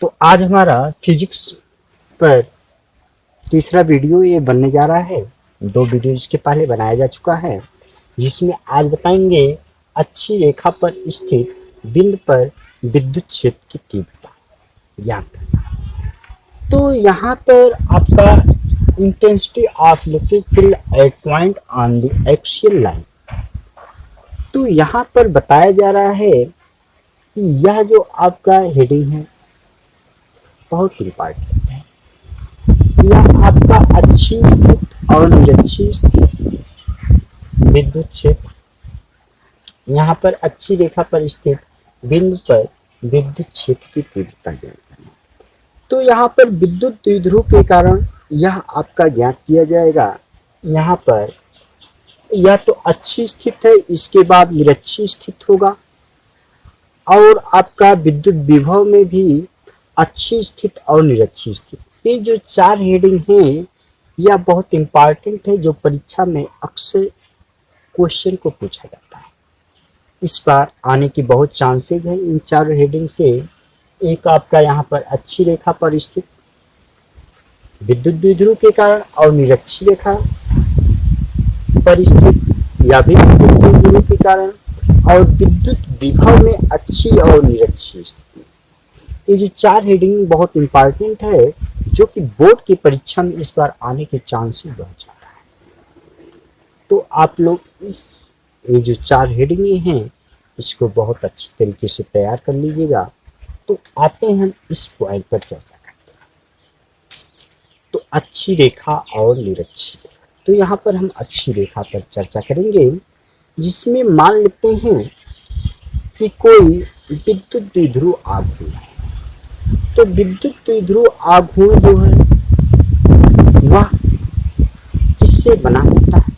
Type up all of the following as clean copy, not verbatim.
तो आज हमारा फिजिक्स पर तीसरा वीडियो ये बनने जा रहा है। 2 वीडियो इसके पहले बनाया जा चुका है, जिसमें आज बताएंगे अच्छी रेखा पर स्थित बिंदु पर विद्युत क्षेत्र की तीव्रता ज्ञात करना। तो यहाँ पर आपका intensity of electric field at point on the axial line. तो यहाँ पर बताया जा रहा है कि यह जो आपका हेडिंग है बहुत इंपॉर्टेंट है। यह आपका अच्छी स्थित और निरक्षी स्थित विद्युत क्षेत्र, यहाँ पर अच्छी रेखा पर स्थित बिंदु पर विद्युत क्षेत्र की तीव्रता ज्ञात करना। तो यहाँ पर विद्युत द्विध्रुव के कारण यह आपका ज्ञात किया जाएगा। यहाँ पर यह तो अच्छी स्थित है, इसके बाद निरक्षी स्थित होगा और आपका विद्युत विभव में भी अच्छी स्थित और निरक्षी स्थित। ये जो 4 हेडिंग हैं यह बहुत इंपॉर्टेंट है, जो परीक्षा में अक्सर क्वेश्चन को पूछा जाता है। इस बार आने की बहुत चांसेस है इन 4 हेडिंग से। एक आपका यहाँ पर अच्छी रेखा पर स्थित विद्युत द्विध्रुव के कारण और निरक्षी रेखा पर स्थित या भी विद्युत द्विध्रुव के कारण और विद्युत विभव में अच्छी और निरक्षी स्थिति। ये जो 4 हेडिंग बहुत इंपॉर्टेंट है, जो कि बोर्ड की परीक्षा में इस बार आने के चांसेस बहुत ज़्यादा है। तो आप लोग ये जो 4 हेडिंग हैं इसको बहुत अच्छी तरीके से तैयार कर लीजिएगा। तो आते हैं हम इस पॉइंट पर चर्चा करते हैं। तो अच्छी रेखा और निरक्षी रेखा। तो यहाँ पर हम अच्छी रेखा पर चर्चा करेंगे, जिसमें मान लेते हैं कि कोई विद्युत द्विध्रुव आघूर्ण है। तो विद्युत द्विध्रुव आघूर्ण जो है वह किससे बना होता है?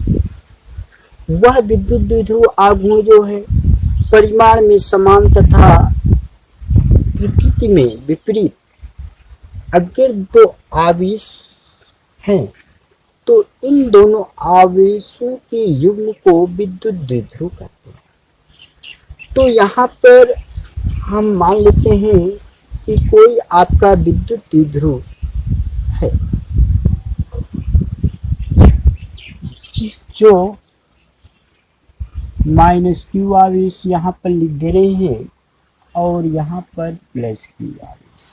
वह विद्युत द्विध्रुव आघूर्ण जो है परिमाण में समान तथा प्रकृति में विपरीत अगर 2 आवेश हैं तो इन दोनों आवेशों के युग्म को विद्युत द्विध्रुव कहते हैं। तो यहाँ पर हम मान लेते हैं कि कोई आपका विद्युत द्विध्रुव है, जो -q आवेश यहाँ पर लिख दे रहे हैं और यहाँ पर +q आवेश,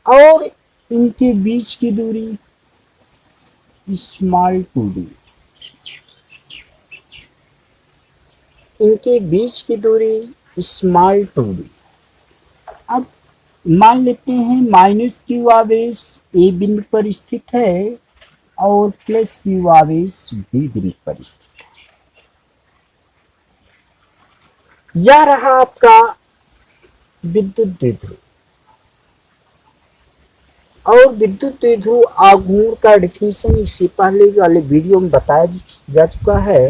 और इनके बीच की दूरी (2d), इनके बीच की दूरी (2d). अब मान लेते हैं -q आवेश ए बिंदु पर स्थित है और +q आवेश बी बिंदु पर स्थित है। यह रहा आपका विद्युत द्विध्रुव। और विद्युत द्विध्रुव आघूर्ण का डिफिनेशन इससे पहले वाले वीडियो में बताया जा चुका है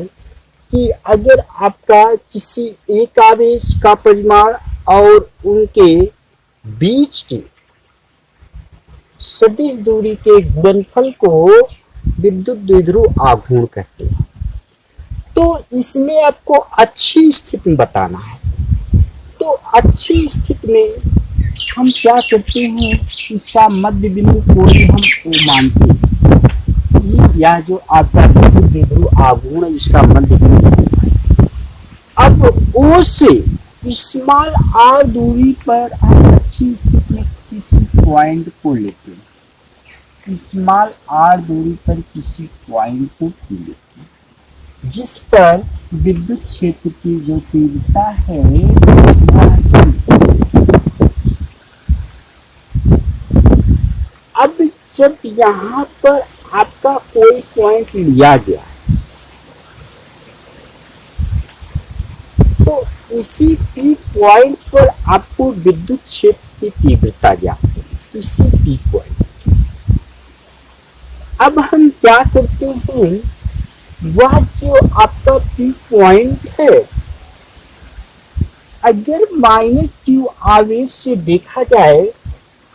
कि अगर आपका किसी एक आवेश का परिमाण और उनके बीच की सदिश दूरी के गुणनफल को विद्युत द्विध्रुव आघूर्ण कहते हैं। तो इसमें आपको अच्छी स्थिति में बताना है। तो अच्छी स्थिति में हम क्या करते हैं, इसका मध्य बिंदु को ही हम O मानते हैं। यह जो आपका विद्युत द्विध्रुव आघूर्ण इसका मध्य बिंदु। अब O से r दूरी पर हम अच्छी स्थिति में किसी पॉइंट को लेते हैं। r दूरी पर किसी पॉइंट को लेते हैं, जिस पर विद्युत क्षेत्र की जो तीव्रता है अब जब यहाँ पर आपका कोई पॉइंट लिया गया तो इसी P पॉइंट पर आपको विद्युत क्षेत्र की तीव्रता ज्ञात है। इसी P पॉइंट। अब हम क्या करते हैं, वह जो आपका P पॉइंट है अगर -q आवेश से देखा जाए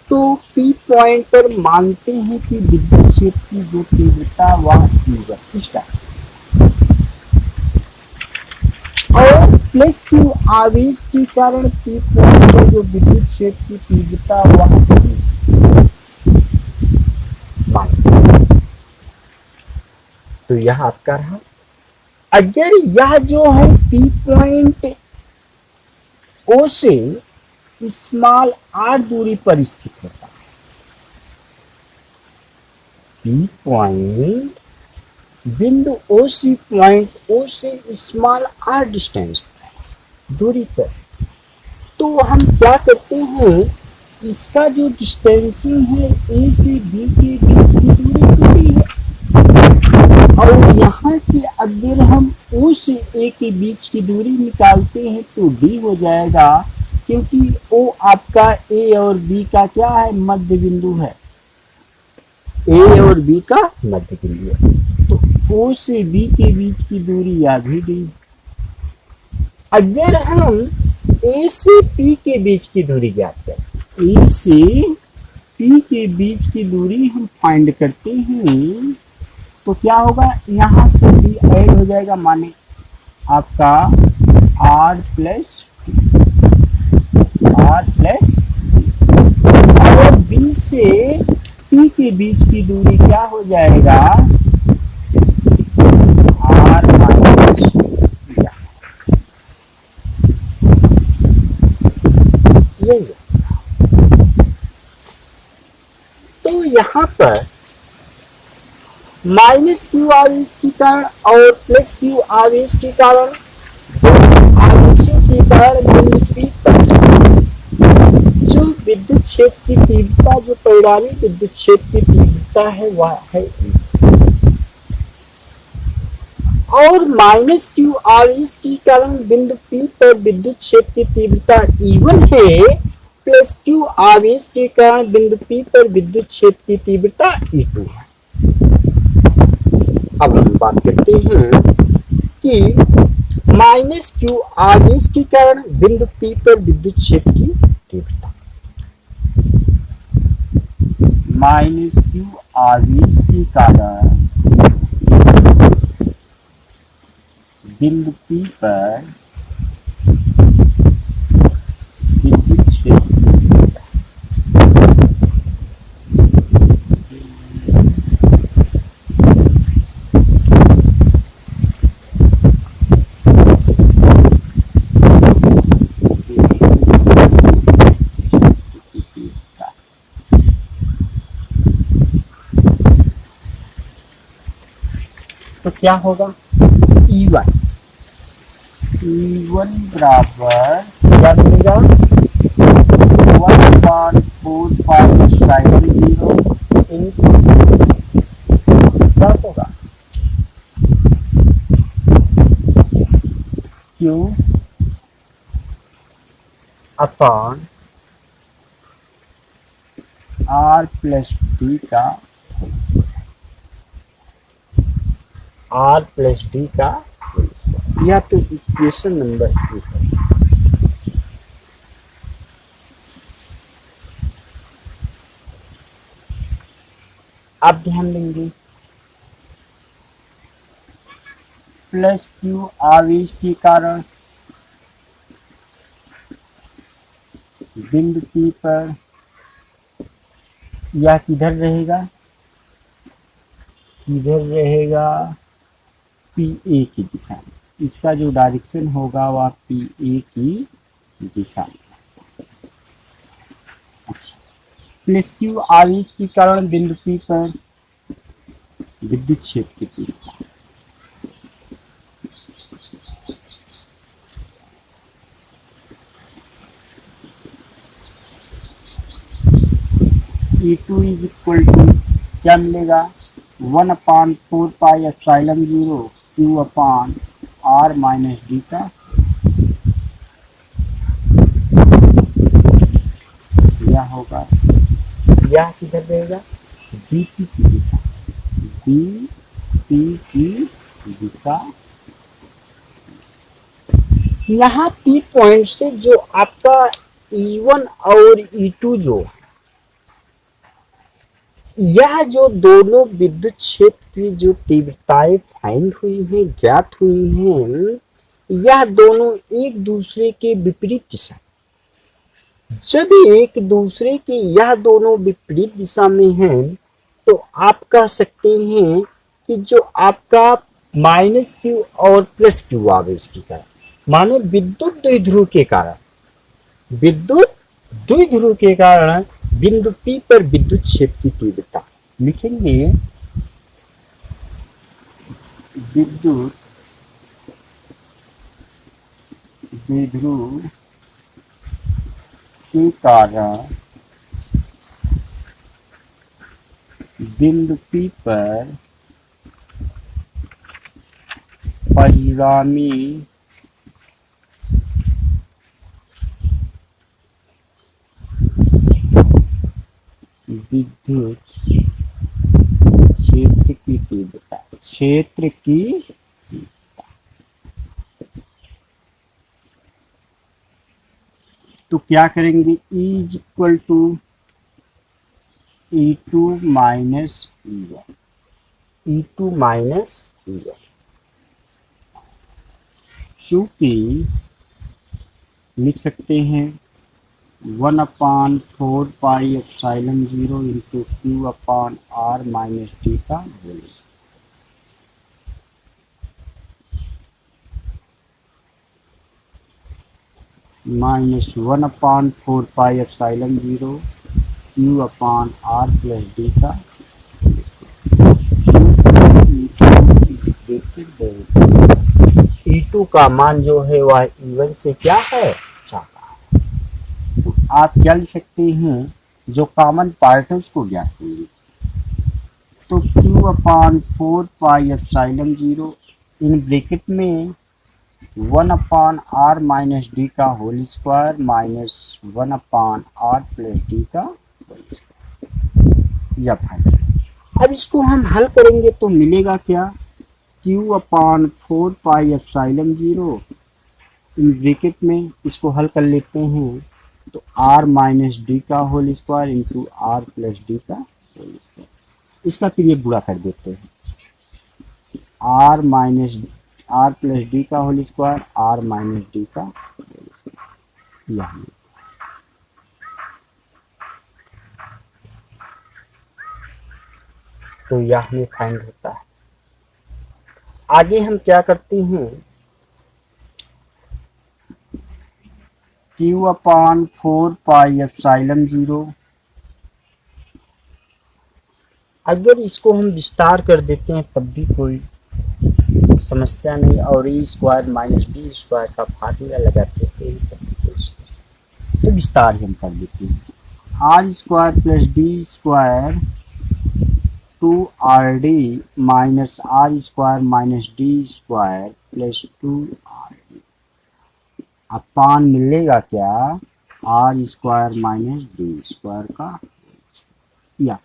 तो P पॉइंट पर मानते हैं कि विद्युत क्षेत्र की जो तीव्रता वह Q है, और प्लस क्यू आवेश के कारण पी पॉइंट पर जो विद्युत क्षेत्र की तीव्रता वह तो यह आपका रहा। अगर यह जो है पी पॉइंट ओ से स्मॉल आर दूरी पर स्थित होता है, पी पॉइंट बिंदु ओ सी पॉइंट ओ से स्मॉल आर डिस्टेंस दूरी पर, तो हम क्या करते हैं, इसका जो डिस्टेंसिंग है ए से बी के बीच की दूरी है, और यहाँ से अगर हम ओ से ए के बीच की दूरी निकालते हैं तो डी हो जाएगा, क्योंकि ओ आपका ए और बी का क्या है, मध्य बिंदु है, ए और बी का मध्य बिंदु है, तो ओ से बी के बीच की दूरी या भी डी। अगर हम ए से पी के बीच की दूरी ज्ञात करें, ए से पी के बीच की दूरी हम फाइंड करते हैं, तो क्या होगा, यहाँ से बी ऐड हो जाएगा, माने आपका आर प्लस और बी से पी के बीच की दूरी क्या हो जाएगा, आर माइनस, यही है। तो यहाँ पर माइनस क्यू आवेश के कारण और प्लस क्यू आवेश के कारण, आवेशों के कारण बिंदु पी पर जो विद्युत क्षेत्र की तीव्रता, जो परिणामी विद्युत क्षेत्र की तीव्रता है वह है, और माइनस क्यू आवेश के कारण बिंदु पी पर विद्युत क्षेत्र की तीव्रता E1 है, प्लस क्यू आवेश के कारण बिंदु पी पर विद्युत क्षेत्र की तीव्रता E2 है। अब हम बात करते हैं कि माइनस क्यू आवेश के कारण बिंदु पी पर विद्युत क्षेत्र की तीव्रता, माइनस क्यू आवेश के कारण बिंदु पी पर विद्युत क्षेत्र तो क्या होगा, E1 बराबर क्या मिलेगा, 1/4π0 क्या होगा, Q upon R plus D का, R प्लस डी का, या तो इक्वेशन नंबर 1 है। आप ध्यान देंगे, प्लस क्यू आवेश के कारण बिंदु पी पर या किधर रहेगा, पी ए की दिशा में, इसका जो डायरेक्शन होगा वह पी ए की दिशा में। अच्छा, प्लस क्यू आवेश के कारण बिंदु पी पर विद्युत क्षेत्र की तीव्रता, E2 इज इक्वल टू क्या मिलेगा, 1/4πε0 Q upon R minus D का, यह होगा, यह किधर रहेगा, बी पी की दिशा, बी पी की दिशा। यहाँ पी पॉइंट से जो आपका E1 और E2 जो यह जो दोनों विद्युत क्षेत्र की जो तीव्रताएं फाइंड हुई हैं, ज्ञात हुई हैं, यह दोनों एक दूसरे के विपरीत दिशा, जब एक दूसरे की यह दोनों विपरीत दिशा में हैं तो आप कह सकते हैं कि जो आपका माइनस क्यू और प्लस क्यू आवेश की कारण, मानो विद्युत द्विध्रुव के कारण बिंदु P पर विद्युत क्षेत्र की तीव्रता लिखेंगे। विद्युत द्विध्रुव के कारण बिंदु P पर परिणामी विद्युत क्षेत्र की तीव्रता, तो क्या करेंगे, E is equal to E2 minus E1, चूंकि लिख सकते हैं 1/4 pi epsilon 0 into Q/R minus D का whole minus 1/4 pi epsilon 0 Q/R plus D का। E2 का मान जो है वह E1 से क्या है, ज्यादा है। तो आप क्या लिख सकते हैं, जो कॉमन पार्टनर्स को ज्ञात कीजिए, तो Q/4 पाई एप्सिलॉन 0 इन ब्रैकेट में 1/R माइनस डी का whole square minus 1/R plus D का होल स्क्वायर, या फाइनल। अब इसको हम हल करेंगे तो मिलेगा क्या, Q/4 पाई एप्सिलॉन 0 इन ब्रैकेट में, इसको हल कर लेते हैं तो R माइनस डी का whole square into R plus D का होल स्क्वायर, इसका फिर ये बुरा कर देते हैं, R प्लस डी का whole square R minus D का होल स्क्वायर, यहाँ तो यह हमें फाइंड होता है। आगे हम क्या करते हैं, Q/4 पाई एप्सिलॉन 0, अगर इसको हम विस्तार कर देते हैं तब भी कोई समस्या नहीं, और E square minus D square का फार्मूला लगाते हैं तो विस्तार हम कर देते हैं, R square plus D square 2RD minus R square minus D square plus 2RD अपान मिलेगा क्या, R square minus D square का, या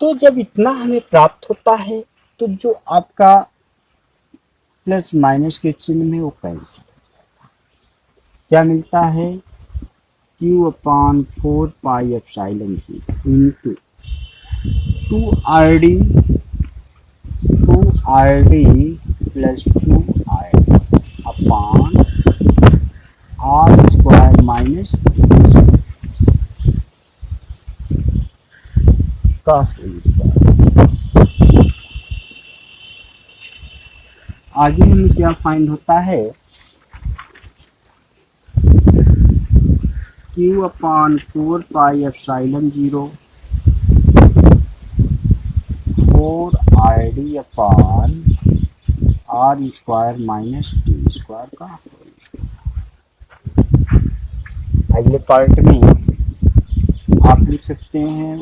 तो जब इतना हमें प्राप्त होता है तो जो आपका प्लस माइनस के चिन्ह में वो कैंसिल हो जाता है, क्या मिलता है, Q/4 पाई epsilon 0 into 2RD plus 2RD अपान R स्क्वायर माइनस का होल स्क्वायर। आगे हमें क्या फाइंड होता है, Q/4 पाई एप्सिलॉन 0 4RD अपान R square minus D square का होल स्क्वायर। अगले पार्ट में आप लिख सकते हैं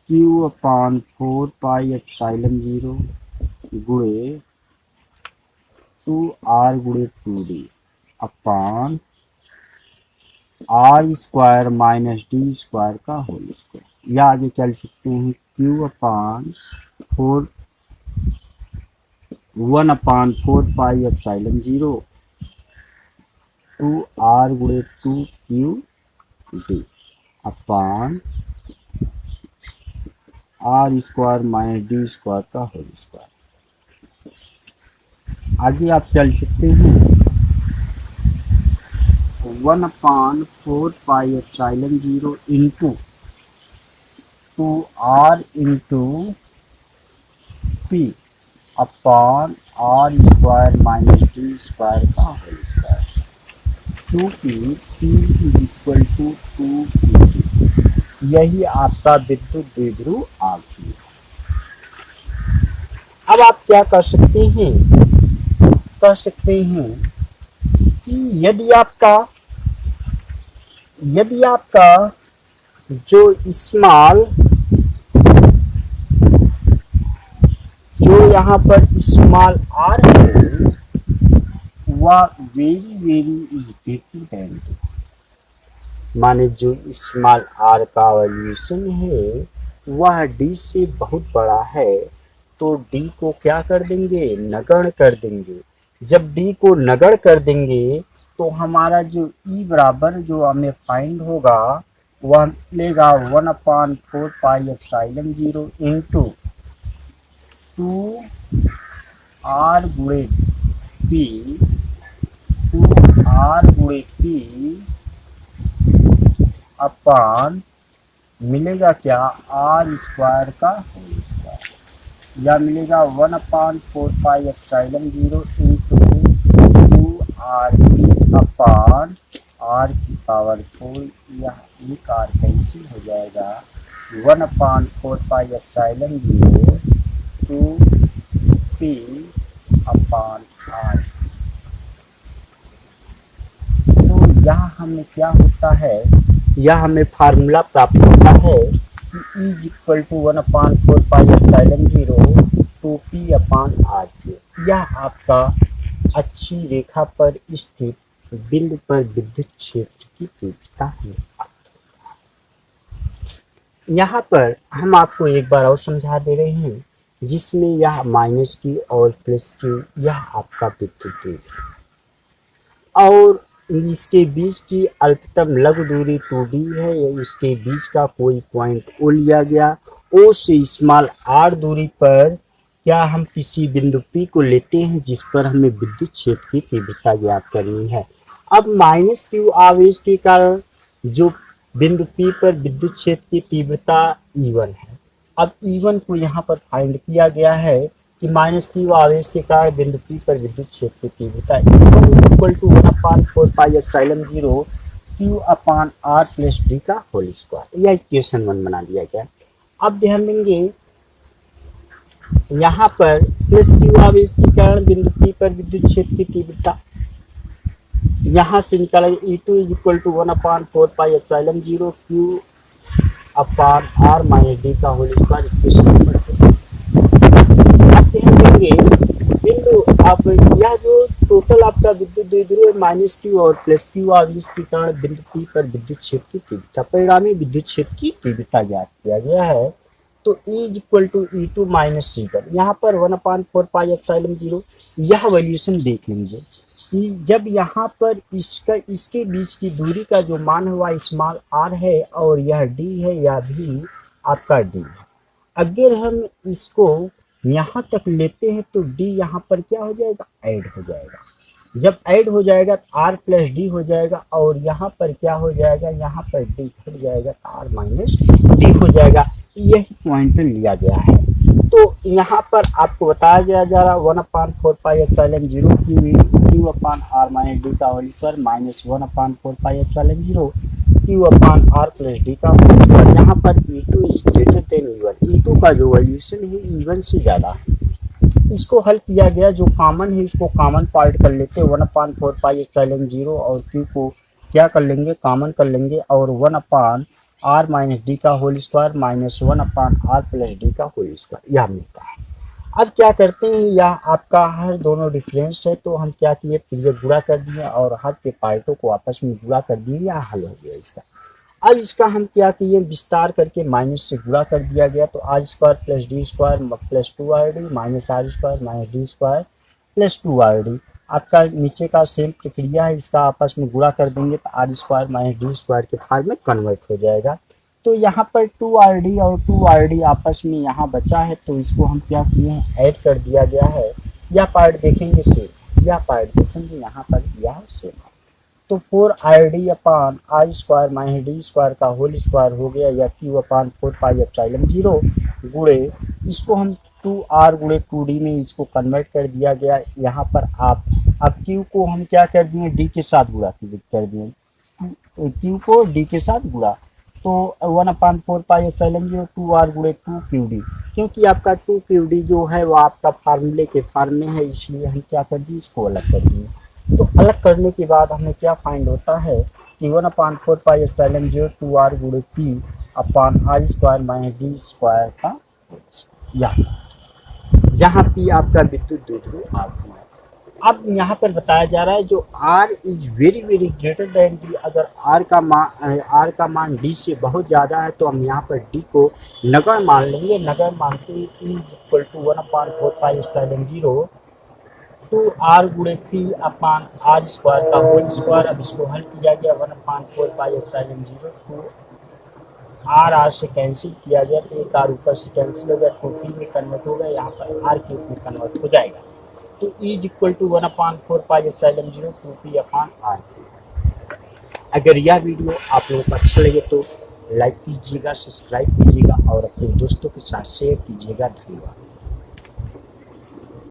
Q/4 पाई एप्सिलॉन 0 गुणे 2R गुणे 2D अपान R square minus D square का होल स्क्वायर, या आगे क्या लिख सकते हैं, Q/4 1/4 पाई एप्सिलॉन 0 2R गुणे 2QD upon R square minus D square का होल स्क्वायर। आगे आप चल सकते हैं 1/4πε0 into 2r into P upon R square minus D square का होल स्क्वायर, क्योंकि p इक्वल टू 2p। यही आपका विद्युत द्विध्रुव आघूर्ण। अब आप क्या कर सकते हैं, कह सकते हैं कि यदि आपका जो यहाँ पर स्मॉल r है वह वेरी इम्पोर्टेंट, माने जो स्मॉल r का वैल्यूएशन है वह d से बहुत बड़ा है, तो d को क्या कर देंगे, नगण्य कर देंगे। जब d को नगण्य कर देंगे तो हमारा जो E बराबर जो हमें फाइंड होगा वह मिलेगा 1/4πε0 इंटू 2r गुणे p अपान मिलेगा क्या, आर स्क्वायर का होल स्क्वायर, या मिलेगा 1/4πε0 इंटू 2r अपान r की पावर 4, यह एक r कैंसिल हो जाएगा, 1/4πε0 2p अपान r। तो यहाँ हमें क्या होता है, यह हमें फार्मूला प्राप्त होता है कि E equal to 1/4πε0 2p upon r। यह आपका अच्छी रेखा पर स्थित बिंदु पर विद्युत क्षेत्र की तीव्रता है। यहाँ पर हम आपको एक बार और समझा दे रहे हैं, जिसमें यह माइनस की और प्लस की यह आपका विद्युत तीव्रता और इसके बीच की अल्पतम लघु दूरी 2d है, या इसके बीच का कोई पॉइंट O लिया गया, O से स्मॉल r दूरी पर क्या हम किसी बिंदु P को लेते हैं जिस पर हमें विद्युत क्षेत्र की तीव्रता ज्ञात करनी है। अब माइनस q आवेश के कारण जो बिंदु P पर विद्युत क्षेत्र की तीव्रता E1 है। अब E1 को यहाँ पर फाइंड किया गया है कि माइनस q आवेश के कारण बिंदु P पर विद्युत क्षेत्र की तीव्रता E1 equal to 1/4πε0 q upon r plus D का होल स्क्वायर। यह इक्वेशन 1 बना दिया गया। अब ध्यान देंगे यहाँ पर प्लस q आवेश के कारण बिंदु P पर विद्युत क्षेत्र की तीव्रता यहाँ से निकाला E2 equal to 1/4πε0 q upon r minus D का होल स्क्वायर। इक्वेशन नंबर 2 ध्यान देंगे बिंदु आप यह जो टोटल आपका विद्युत द्विध्रुव माइनस q और प्लस q आवेश के कारण बिंदु P पर विद्युत क्षेत्र की तीव्रता, परिणामी विद्युत क्षेत्र की तीव्रता ज्ञात किया गया है। तो E equal to E2 minus C1, यहाँ पर 1/4πε0 यह वैल्यूएशन देख लेंगे कि जब यहाँ पर इसके बीच की दूरी का जो मान है वह स्मॉल r है और यह d है, यह भी आपका d है। अगर हम इसको यहाँ तक लेते हैं तो d यहाँ पर क्या हो जाएगा, ऐड हो जाएगा। जब ऐड हो जाएगा तो r प्लस डी हो जाएगा और यहाँ पर क्या हो जाएगा, यहाँ पर d घट जाएगा तो r माइनस डी हो जाएगा। यही पॉइंट लिया गया है। तो यहाँ पर आपको बताया गया जा रहा 1/4πε0 q upon r minus D का whole square minus 1/4πε0 q upon r plus D का होल स्क्वायर, जहाँ पर E2 is greater than E1। E2 का जो वैल्यूएशन है E1 से ज़्यादा है। इसको हल किया गया, जो कॉमन है इसको कॉमन पार्ट कर लेते हैं 1/4πε0 और q को क्या कर लेंगे, कॉमन कर लेंगे और 1/r माइनस डी का whole square minus 1/r plus D का होल स्क्वायर यह मिलता है। अब क्या करते हैं, यह आपका हर दोनों डिफरेंस है तो हम क्या किए, पीछे गुणा कर दिए और हर के पार्टों को आपस में गुणा कर दिए, यह हल हो गया इसका। अब इसका हम क्या किए, विस्तार करके माइनस से गुणा कर दिया गया, तो R square plus D square plus 2r minus R square minus D square plus 2r। आपका नीचे का सेम प्रक्रिया है, इसका आपस में गुणा कर देंगे तो R square minus D square के फॉर्म में कन्वर्ट हो जाएगा। तो तो यहाँ पर 2rd और 2rd आपस में यहाँ बचा है, तो इसको हम क्या किए हैं, ऐड कर दिया गया है। यह पार्ट देखेंगे सेम, यह पार्ट देखेंगे यहाँ पर यह सेम। तो 4rd अपान आई स्क्वायर माइनस डी स्क्वायर का होल स्क्वायर हो गया, या क्यू अपान 4πε0 गुणे इसको हम 2r गुणे 2d में इसको कन्वर्ट कर दिया गया। यहाँ पर आप अब क्यू को हम क्या कर दिए, डी के साथ गुणा कर दिए, क्यू को डी के साथ गुणा, तो 1/4πε0 2r गुणे 2qd, क्योंकि आपका 2qd जो है वो आपका फार्मूले के फॉर्म में है, इसलिए हम क्या कर दिए, इसको अलग कर दिए। तो अलग करने के बाद हमें क्या फाइंड होता है कि 1/4πε0 2r गुणे p अपान आई स्क्वायर माइनस डी स्क्वायर का, या जहाँ p आपका विद्युत द्विध्रुव आघूर्ण है। अब यहाँ पर बताया जा रहा है जो r is very very greater than d, अगर r का मान d से बहुत ज़्यादा है तो हम यहाँ पर d को नगण्य मान लेंगे। नगण्य मानते he is equal to 1/4πε0 2r गुणे p अपान r स्क्वायर का होल स्क्वायर। अब इसको हल किया गया, 1/4πε0 टू r से कैंसिल किया गया, तो एक r ऊपर से कैंसिल हो गया, तो p में कन्वर्ट हो गया, यहाँ पर r क्यूब में कन्वर्ट हो जाएगा। तो is equal to 1/4πε0 2p upon r। अगर यह वीडियो आप लोगों को अच्छा लगे तो लाइक कीजिएगा, सब्सक्राइब कीजिएगा और अपने दोस्तों के साथ शेयर कीजिएगा। धन्यवाद।